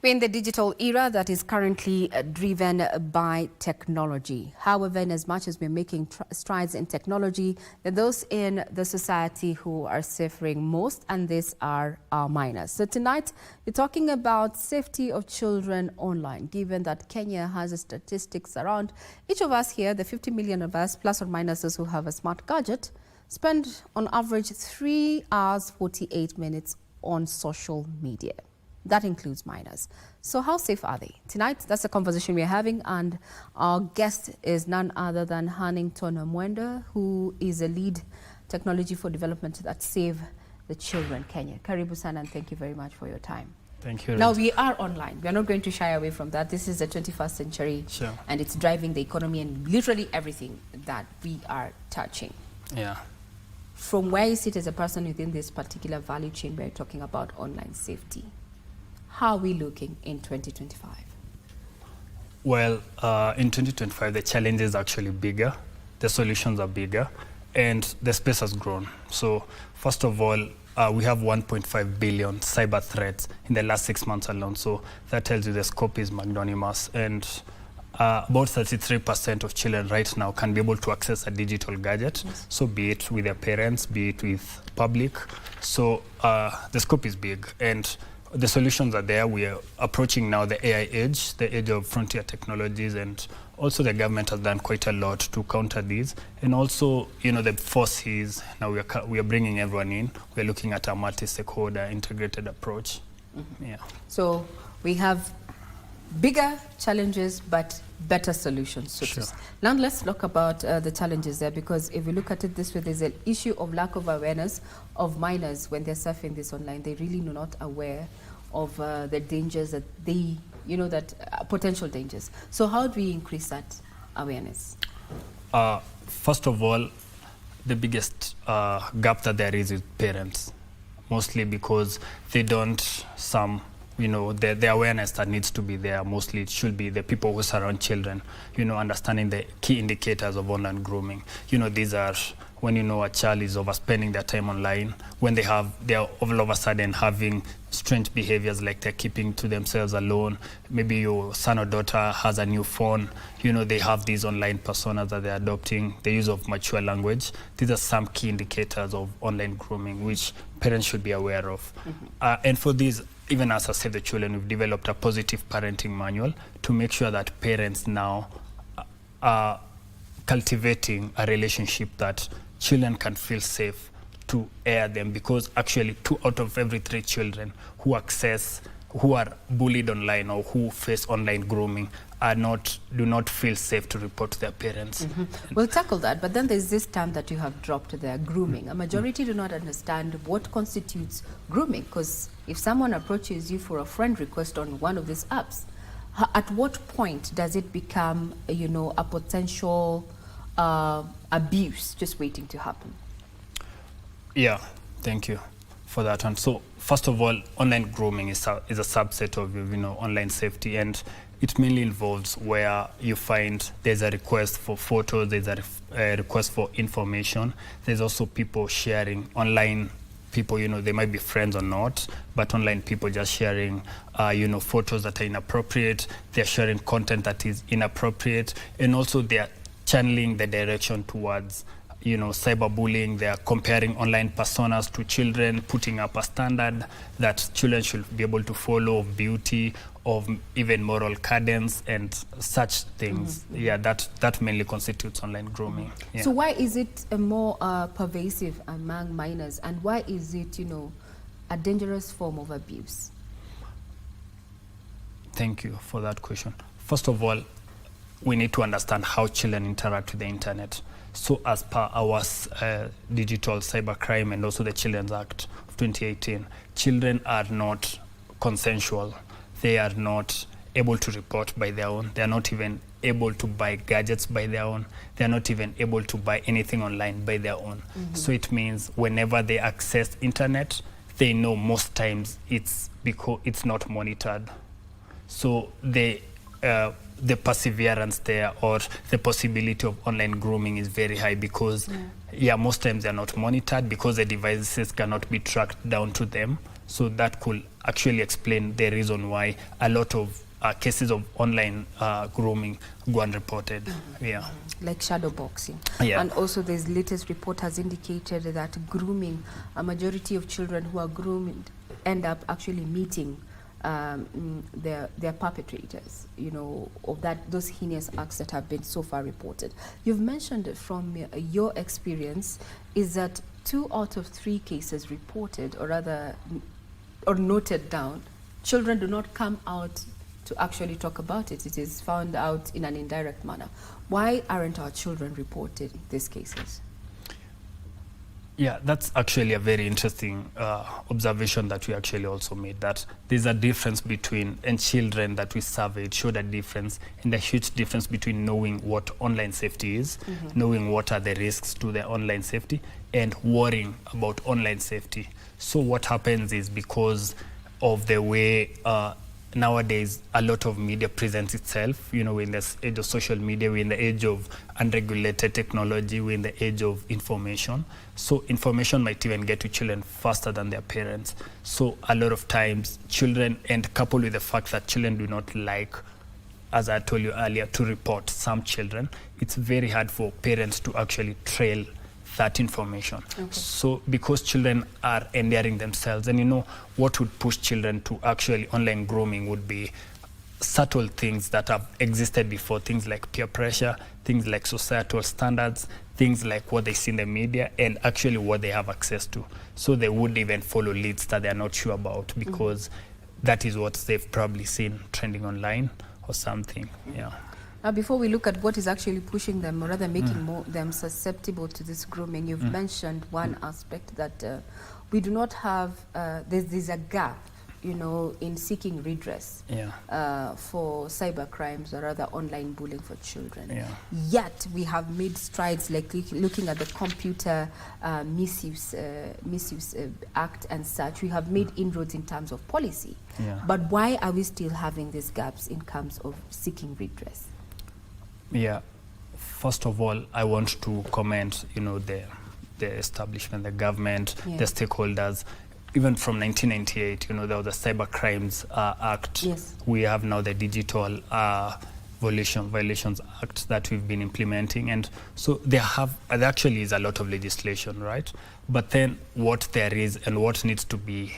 in the digital era that is currently driven by technology. However, in as much as we're making strides in technology, there are those in the society who are suffering most, and these are our minors. So tonight, we're talking about safety of children online, given that Kenya has a statistics around each of us here, the 50 million of us, plus or minus those who have a smart gadget, spend on average 3 hours, 48 minutes on social media. That includes minors. So how safe are they? Tonight, that's the conversation we're having, and our guest is none other than HANNINGTON MWENDA, who is a lead technology for development that Save the Children Kenya. Karibu sana, and thank you very much for your time. Thank you. Now, we are online. We are not going to shy away from that. This is the 21st century, Sure. And it's driving the economy and literally everything that we are touching. Yeah. From where you sit as a person within this particular value chain, we're talking about online safety. How are we looking in 2025? Well, in 2025, the challenge is actually bigger. The solutions are bigger, and the space has grown. So, first of all, we have 1.5 billion cyber threats in the last 6 months alone. So that tells you the scope is magnanimous, and about 33% of children right now can be able to access a digital gadget. Yes. So be it with their parents, be it with public. So the scope is big, and the solutions are there. We are approaching now the AI age, the age of frontier technologies, and also the government has done quite a lot to counter these. And also, you know, the forces, now we are bringing everyone in. We are looking at a multi-stakeholder integrated approach. Mm-hmm. Yeah. So we have bigger challenges, but better solutions. So sure. Now let's talk about the challenges there, because if we look at it this way, there's an issue of lack of awareness of minors when they're surfing this online. They really are not aware of the dangers that they, you know, that potential dangers. So how do we increase that awareness? First of all, the biggest gap that there is with parents, mostly because they don't, you know, the awareness that needs to be there, mostly it should be the people who surround children, you know, understanding the key indicators of online grooming. You know, these are when you know a child is overspending their time online, when they're all of a sudden having strange behaviors, like they're keeping to themselves alone. Maybe your son or daughter has a new phone, you know, they have these online personas that they're adopting, the use of mature language. These are some key indicators of online grooming, which parents should be aware of. Mm-hmm. And for these, even as I Save the Children, we've developed a positive parenting manual to make sure that parents now are cultivating a relationship that children can feel safe to air them, because actually 2 out of every 3 children who are bullied online or who face online grooming do not feel safe to report to their parents. Mm-hmm. We'll tackle that, but then there's this term that you have dropped there, grooming. A majority do not understand what constitutes grooming, because if someone approaches you for a friend request on one of these apps, at what point does it become, you know, a potential abuse just waiting to happen? Yeah, thank you for that one. So first of all, online grooming is a subset of, you know, online safety, and it mainly involves where you find there's a request for photos, there's a request for information. There's also people sharing online. People, you know, they might be friends or not, but online people just sharing, you know, photos that are inappropriate. They're sharing content that is inappropriate, and also they're channeling the direction towards, you know, cyberbullying. They are comparing online personas to children, putting up a standard that children should be able to follow, of beauty, of even moral cadence and such things. Mm-hmm. Yeah, that mainly constitutes online grooming. Yeah. So why is it more pervasive among minors, and why is it, you know, a dangerous form of abuse? Thank you for that question. First of all, we need to understand how children interact with the internet. So as per our digital cybercrime and also the Children's Act of 2018, children are not consensual. They are not able to report by their own. They are not even able to buy gadgets by their own. They are not even able to buy anything online by their own. Mm-hmm. So it means whenever they access internet, they know most times it's because it's not monitored. So the perseverance there, or the possibility of online grooming, is very high, because most times they're not monitored, because the devices cannot be tracked down to them. So that could actually explain the reason why a lot of cases of online grooming go unreported. Yeah. Like shadow boxing. Yeah. And also this latest report has indicated that grooming, a majority of children who are groomed end up actually meeting their perpetrators, you know, of those heinous acts that have been so far reported. You've mentioned from your experience is that 2 out of 3 cases reported, or rather, or noted down, children do not come out to actually talk about it. It is found out in an indirect manner. Why aren't our children reported these cases? Yeah, that's actually a very interesting observation that we actually also made, that there's a difference between, and children that we surveyed showed a difference, and a huge difference between knowing what online safety is, knowing what are the risks to the online safety, and worrying about online safety. So what happens is, because of the way nowadays a lot of media presents itself, you know, we're in this age of social media, we're in the age of unregulated technology, we're in the age of information. So information might even get to children faster than their parents. So a lot of times children, and coupled with the fact that children do not like, as I told you earlier, to report some children, it's very hard for parents to actually trail that information. Okay. So because children are endearing themselves, and you know what would push children to actually online grooming would be subtle things that have existed before, things like peer pressure, things like societal standards, things like what they see in the media, and actually what they have access to. So they would even follow leads that they're not sure about, because that is what they've probably seen trending online or something. Yeah. Now, before we look at what is actually pushing them, or rather making them susceptible to this grooming, you've mentioned one aspect that we do not have, there's a gap, you know, in seeking redress for cyber crimes, or rather online bullying for children. Yeah. Yet we have made strides, like looking at the Computer Misuse Act and such. We have made inroads in terms of policy. Yeah. But why are we still having these gaps in terms of seeking redress? Yeah, first of all, I want to commend, you know, the establishment, the government, the stakeholders. Even from 1998, you know, there was the Cyber Crimes Act. Yes. We have now the Digital Violations Act that we've been implementing, and so there actually is a lot of legislation, right? But then what there is and what needs to be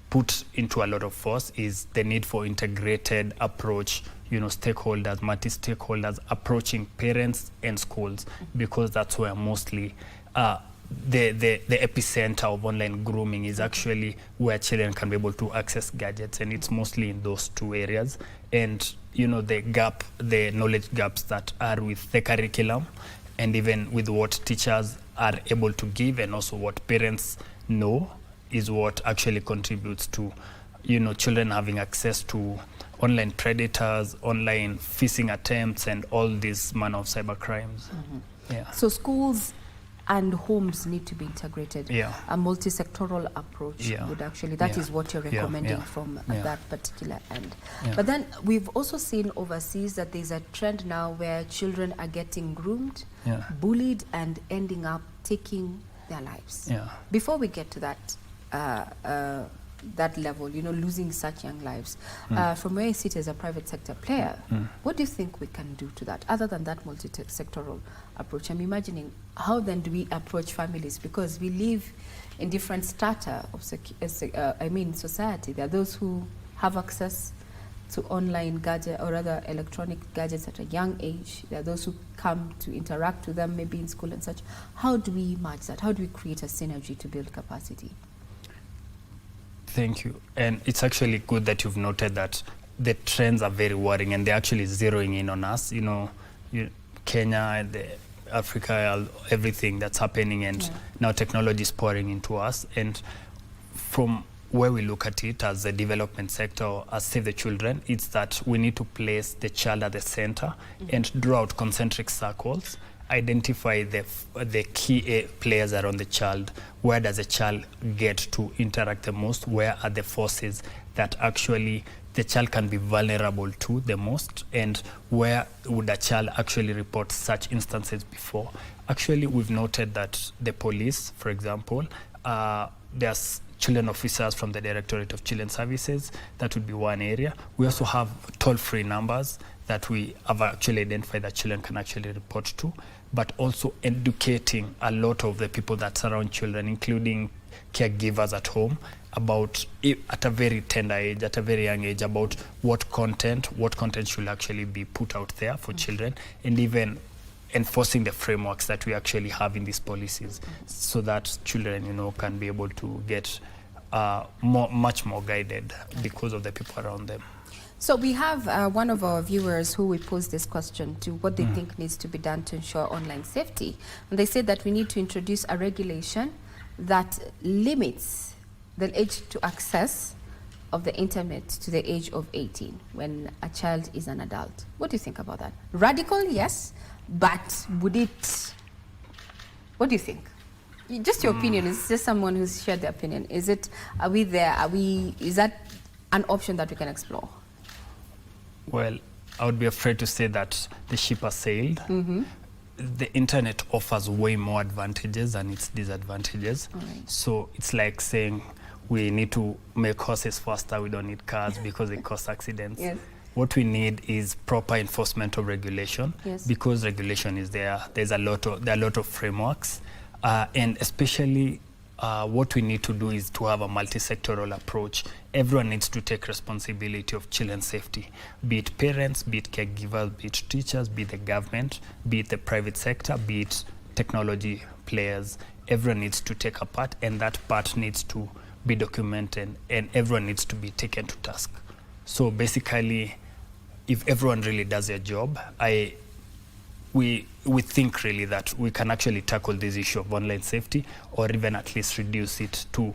put into a lot of force is the need for integrated approach, you know, stakeholders, multi-stakeholders approaching parents and schools, because that's where mostly the epicenter of online grooming is, actually where children can be able to access gadgets, and it's mostly in those 2 areas. And you know, the knowledge gaps that are with the curriculum, and even with what teachers are able to give, and also what parents know, is what actually contributes to, you know, children having access to online predators, online phishing attempts, and all these manner of cyber crimes. Yeah. So schools and homes need to be integrated. Yeah. A multi-sectoral approach would actually, that is what you're recommending from that particular end. Yeah. But then we've also seen overseas that there's a trend now where children are getting groomed, bullied, and ending up taking their lives. Yeah. Before we get to that level, you know, losing such young lives, from where you sit as a private sector player, what do you think we can do to that, other than that multi-sectoral approach? I'm imagining, how then do we approach families? Because we live in different strata of society. There are those who have access to online gadget, or rather electronic gadgets, at a young age. There are those who come to interact with them maybe in school and such. How do we match that? How do we create a synergy to build capacity? Thank you. And it's actually good that you've noted that the trends are very worrying, and they're actually zeroing in on us. You know, Kenya, Africa, everything that's happening, and now technology is pouring into us. And from where we look at it as a development sector, as Save the Children, it's that we need to place the child at the center and draw out concentric circles, identify the key players around the child. Where does the child get to interact the most? Where are the forces that actually the child can be vulnerable to the most? And where would a child actually report such instances before? Actually, we've noted that the police, for example, there's children officers from the Directorate of Children Services. That would be one area. We also have toll-free numbers that we have actually identified that children can actually report to, but also educating a lot of the people that surround children, including caregivers at home, about at a very tender age, at a very young age, about what content should actually be put out there for children, and even enforcing the frameworks that we actually have in these policies, so that children, you know, can be able to get much more guided because of the people around them. So we have one of our viewers who we posed this question to, what they think needs to be done to ensure online safety. And they said that we need to introduce a regulation that limits the age to access of the internet to the age of 18 when a child is an adult. What do you think about that? Radical, yes, but would it, what do you think? Just your opinion. It's just someone who's shared their opinion. Is it, are we there? Is that an option that we can explore? Well, I would be afraid to say that the ship has sailed. The internet offers way more advantages than its disadvantages. Right. So it's like saying we need to make horses faster, we don't need cars because they cause accidents. Yes. What we need is proper enforcement of regulation. Yes. Because regulation is there. There are a lot of frameworks, and especially what we need to do is to have a multi-sectoral approach. Everyone needs to take responsibility of children's safety, be it parents, be it caregivers, be it teachers, be it the government, be it the private sector, be it technology players. Everyone needs to take a part, and that part needs to be documented, and everyone needs to be taken to task. So basically, if everyone really does their job, we think really that we can actually tackle this issue of online safety, or even at least reduce it to,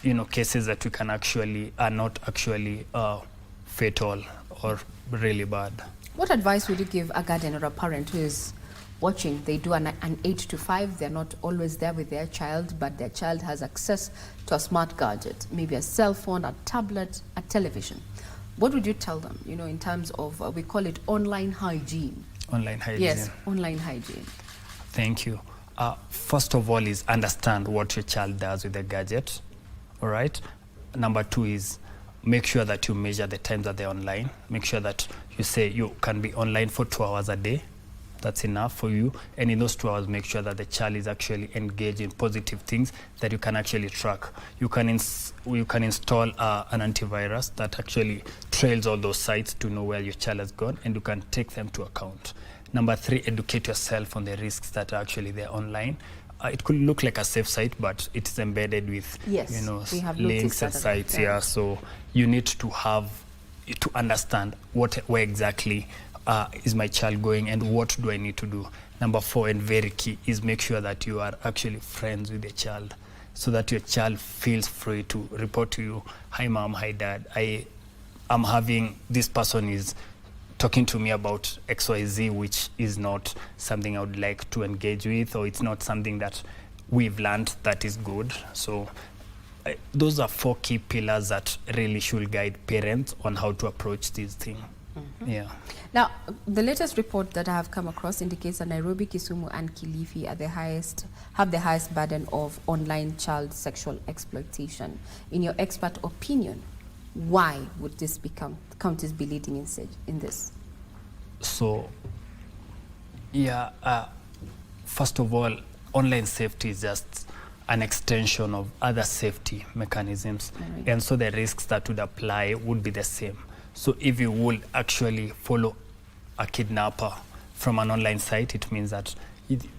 you know, cases that we can actually are not actually fatal or really bad. What advice would you give a guardian or a parent who is watching? They do an 8 to 5. They're not always there with their child, but their child has access to a smart gadget, maybe a cell phone, a tablet, a television. What would you tell them, you know, in terms of, we call it online hygiene? Online hygiene. Yes, online hygiene. Thank you. First of all is understand what your child does with the gadget, all right? Number 2 is make sure that you measure the times that they're online. Make sure that you say you can be online for 2 hours a day. That's enough for you. And in those 2 hours, make sure that the child is actually engaged in positive things that you can actually track. You can install an antivirus that actually trails all those sites to know where your child has gone, and you can take them to account. Number 3, educate yourself on the risks that are actually there online. It could look like a safe site, but it is embedded with, yes, you know, links and sites here. So you need to understand where exactly is my child going and what do I need to do. Number 4, and very key, is make sure that you are actually friends with your child, so that your child feels free to report to you, hi mom, hi dad, I'm having, this person is talking to me about XYZ, which is not something I would like to engage with, or it's not something that we've learned that is good. So those are 4 key pillars that really should guide parents on how to approach these things. Yeah. Now, the latest report that I have come across indicates that Nairobi, Kisumu, and Kilifi are have the highest burden of online child sexual exploitation. In your expert opinion, why would this counties be leading in this? So, yeah, first of all, online safety is just an extension of other safety mechanisms, and so the risks that would apply would be the same. So if you would actually follow a kidnapper from an online site, it means that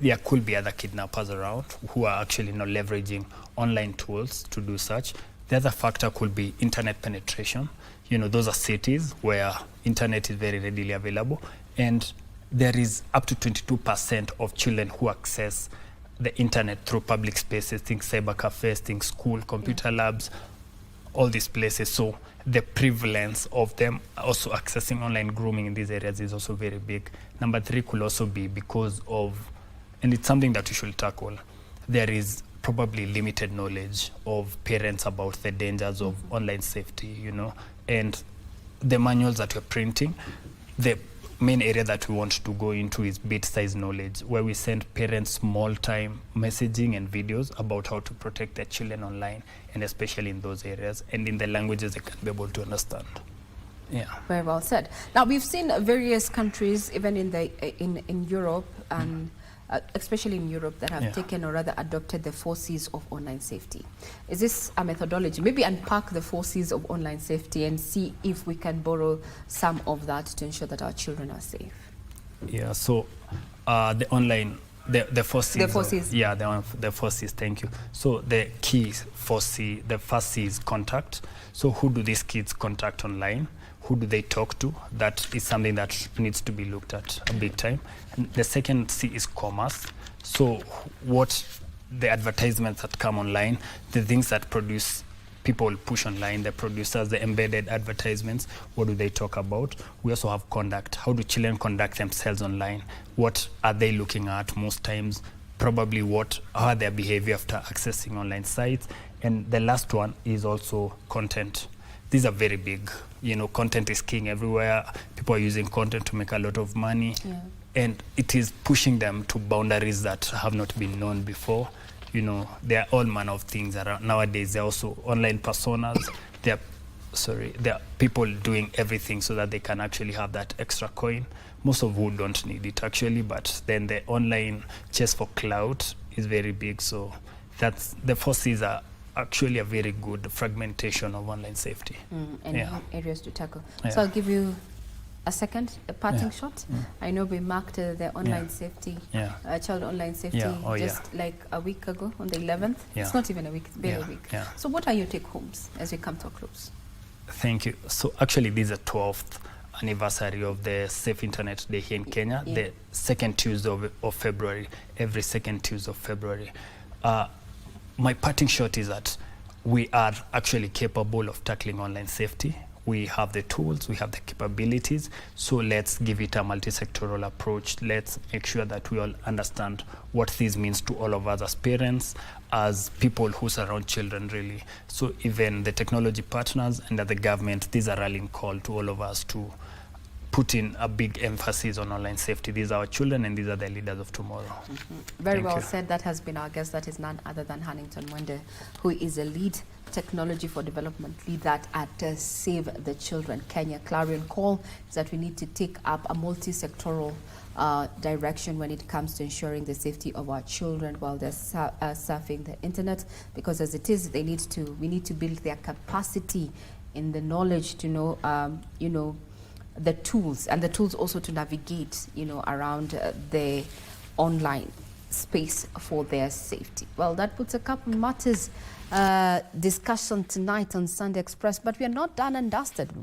there could be other kidnappers around who are actually not leveraging online tools to do such. The other factor could be internet penetration. You know, those are cities where internet is very readily available, and there is up to 22% of children who access the internet through public spaces, think cyber cafes, think school, computer labs, all these places. So the prevalence of them also accessing online grooming in these areas is also very big. Number 3 could also be because of, and it's something that we should tackle, there is probably limited knowledge of parents about the dangers of online safety, you know, and the manuals that we're printing, main area that we want to go into is bit-sized knowledge, where we send parents small-time messaging and videos about how to protect their children online, and especially in those areas and in the languages they can be able to understand. Yeah. Very well said. Now, we've seen various countries, even in Europe, and especially in Europe, that have taken or rather adopted the 4 C's of online safety. Is this a methodology? Maybe unpack the 4 C's of online safety and see if we can borrow some of that to ensure that our children are safe. Yeah, so the online, the 4 C's. The 4 C's. The 4 C's, thank you. So the key 4 C, the first C is contact. So who do these kids contact online? Who do they talk to? That is something that needs to be looked at a big time. And the second C is commerce. So what the advertisements that come online, the things that people push online, the producers, the embedded advertisements, what do they talk about? We also have conduct. How do children conduct themselves online? What are they looking at most times? Probably how are their behavior after accessing online sites? And the last one is also content. These are very big. Content is king everywhere. People are using content to make a lot of money. Yeah. And it is pushing them to boundaries that have not been known before. There are all manner of things around. Nowadays, there are also online personas. There are people doing everything so that they can actually have that extra coin. Most of who don't need it, actually. But then the online chase for clout is very big. So that's the 4 C's are actually a very good fragmentation of online safety. And areas to tackle. So I'll give you a parting shot. I know we marked the online safety, child online safety, like a week ago on the 11th. It's not even a week, it's barely a week. So what are your take-homes as we come to a close? Thank you. So actually this is the 12th anniversary of the Safe Internet Day here in Kenya, the second Tuesday of February, every second Tuesday of February. My parting shot is that we are actually capable of tackling online safety. We have the tools, we have the capabilities, so let's give it a multi-sectoral approach. Let's make sure that we all understand what this means to all of us as parents, as people who surround children, really. So even the technology partners and the government, these are rallying call to all of us to put in a big emphasis on online safety. These are our children and these are the leaders of tomorrow. Very well said. That has been our guest. That is none other than HANNINGTON MWENDA, who is a lead technology for development leader at Save the Children Kenya. Clarion call is that we need to take up a multi-sectoral direction when it comes to ensuring the safety of our children while they're surfing the internet, because as it is, we need to build their capacity in the knowledge to know, the tools, and the tools also to navigate, around the online space for their safety. Well, that puts a couple matters discussion tonight on Sunday Express, but we are not done and dusted.